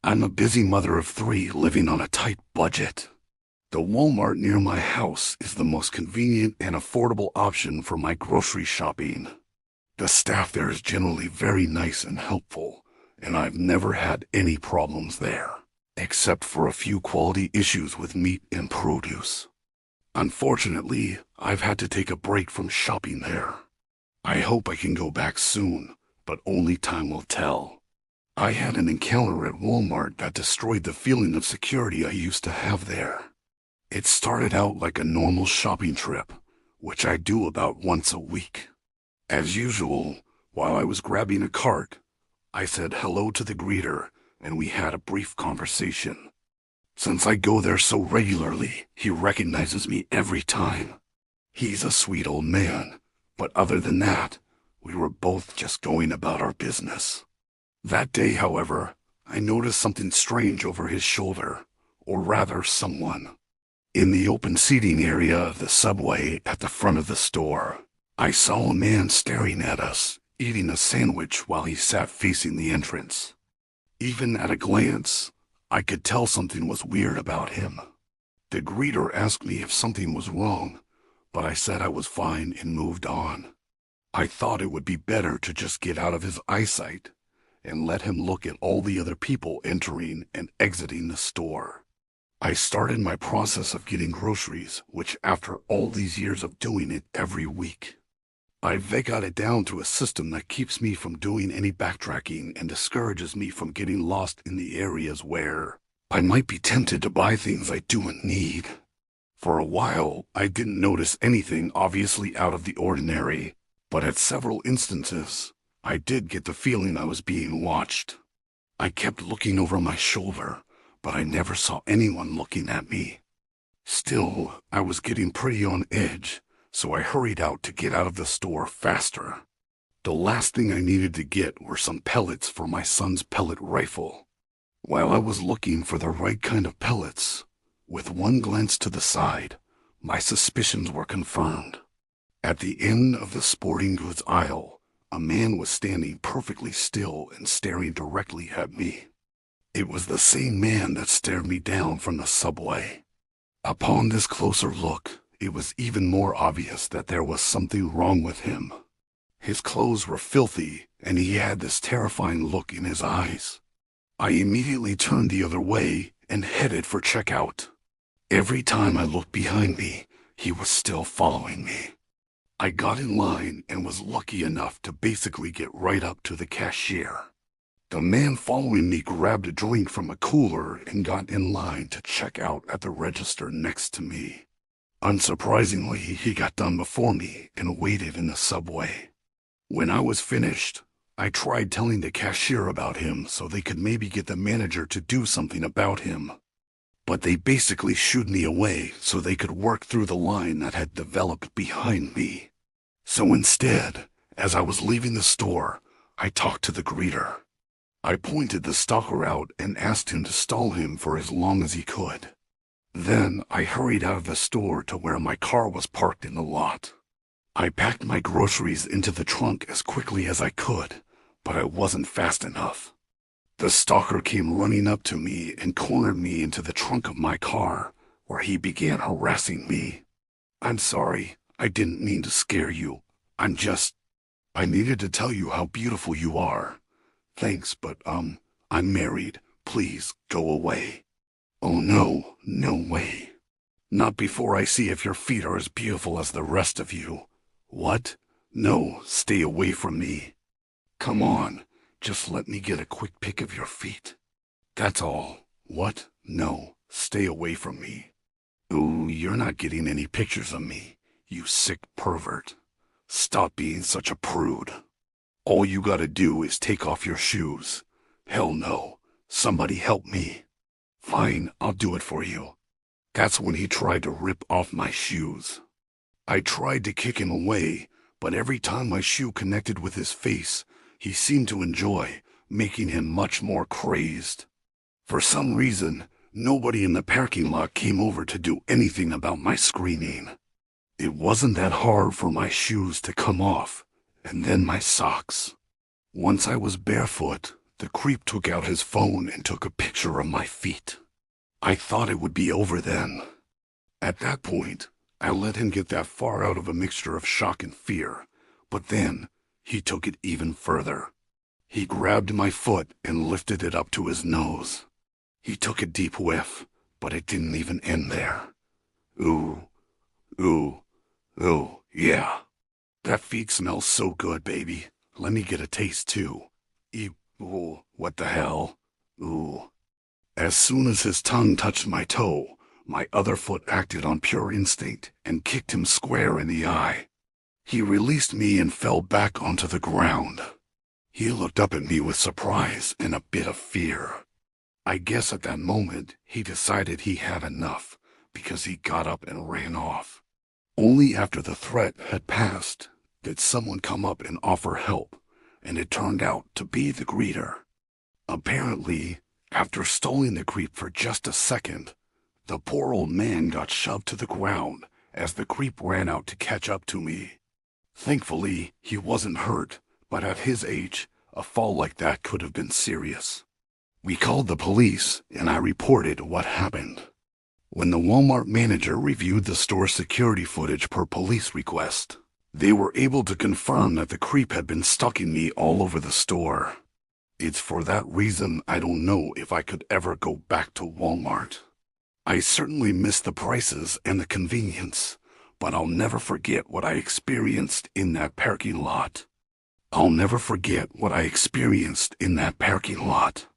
I'm a busy mother of three living on a tight budget. The Walmart near my house is the most convenient and affordable option for my grocery shopping. The staff there is generally very nice and helpful, and I've never had any problems there, except for a few quality issues with meat and produce. Unfortunately, I've had to take a break from shopping there. I hope I can go back soon, but only time will tell. I had an encounter at Walmart that destroyed the feeling of security I used to have there. It started out like a normal shopping trip, which I do about once a week. As usual, while I was grabbing a cart, I said hello to the greeter and we had a brief conversation. Since I go there so regularly, he recognizes me every time. He's a sweet old man, but other than that, we were both just going about our business. That day, however, I noticed something strange over his shoulder, or rather someone. In the open seating area of the subway at the front of the store, I saw a man staring at us, eating a sandwich while he sat facing the entrance. Even at a glance, I could tell something was weird about him. The greeter asked me if something was wrong, but I said I was fine and moved on. I thought it would be better to just get out of his eyesight and let him look at all the other people entering and exiting the store. I started my process of getting groceries, which after all these years of doing it every week, I've got it down to a system that keeps me from doing any backtracking and discourages me from getting lost in the areas where I might be tempted to buy things I don't need. For a while, I didn't notice anything obviously out of the ordinary, but at several instances, I did get the feeling I was being watched. I kept looking over my shoulder, but I never saw anyone looking at me. Still, I was getting pretty on edge, so I hurried out to get out of the store faster. The last thing I needed to get were some pellets for my son's pellet rifle. While I was looking for the right kind of pellets, with one glance to the side, my suspicions were confirmed. At the end of the sporting goods aisle, a man was standing perfectly still and staring directly at me. It was the same man that stared me down from the subway. Upon this closer look, it was even more obvious that there was something wrong with him. His clothes were filthy, and he had this terrifying look in his eyes. I immediately turned the other way and headed for checkout. Every time I looked behind me, he was still following me. I got in line and was lucky enough to basically get right up to the cashier. The man following me grabbed a drink from a cooler and got in line to check out at the register next to me. Unsurprisingly, he got done before me and waited in the subway. When I was finished, I tried telling the cashier about him so they could maybe get the manager to do something about him. But they basically shooed me away so they could work through the line that had developed behind me. So instead, as I was leaving the store, I talked to the greeter. I pointed the stalker out and asked him to stall him for as long as he could. Then I hurried out of the store to where my car was parked in the lot. I packed my groceries into the trunk as quickly as I could, but I wasn't fast enough. The stalker came running up to me and cornered me into the trunk of my car, where he began harassing me. "I'm sorry, I didn't mean to scare you. I needed to tell you how beautiful you are. Thanks, but I'm married. Please go away." "Oh no, no way. Not before I see if your feet are as beautiful as the rest of you." "What? No, stay away from me." "Come on, just let me get a quick pic of your feet." "That's all." "What? No, stay away from me." "Ooh, you're not getting any pictures of me, you sick pervert. Stop being such a prude. All you gotta do is take off your shoes." "Hell no, somebody help me." "Fine, I'll do it for you." That's when he tried to rip off my shoes. I tried to kick him away, but every time my shoe connected with his face, he seemed to enjoy, making him much more crazed. For some reason, nobody in the parking lot came over to do anything about my screaming. It wasn't that hard for my shoes to come off, and then my socks. Once I was barefoot, The creep took out his phone and took a picture of my feet. I thought it would be over then. At that point, I let him get that far out of a mixture of shock and fear, but then he took it even further. He grabbed my foot and lifted it up to his nose. He took a deep whiff, but it didn't even end there. Ooh, ooh, ooh, yeah. That feet smells so good, baby. Let me get a taste too. Ooh, what the hell? Ooh. As soon as his tongue touched my toe, my other foot acted on pure instinct and kicked him square in the eye. He released me and fell back onto the ground. He looked up at me with surprise and a bit of fear. I guess at that moment he decided he had enough because he got up and ran off. Only after the threat had passed did someone come up and offer help, and it turned out to be the greeter. Apparently, after stalling the creep for just a second, the poor old man got shoved to the ground as the creep ran out to catch up to me. Thankfully, he wasn't hurt, but at his age, a fall like that could have been serious. We called the police, and I reported what happened. When the Walmart manager reviewed the store security footage per police request, they were able to confirm that the creep had been stalking me all over the store. It's for that reason I don't know if I could ever go back to Walmart. I certainly miss the prices and the convenience, but I'll never forget what I experienced in that parking lot. I'll never forget what I experienced in that parking lot.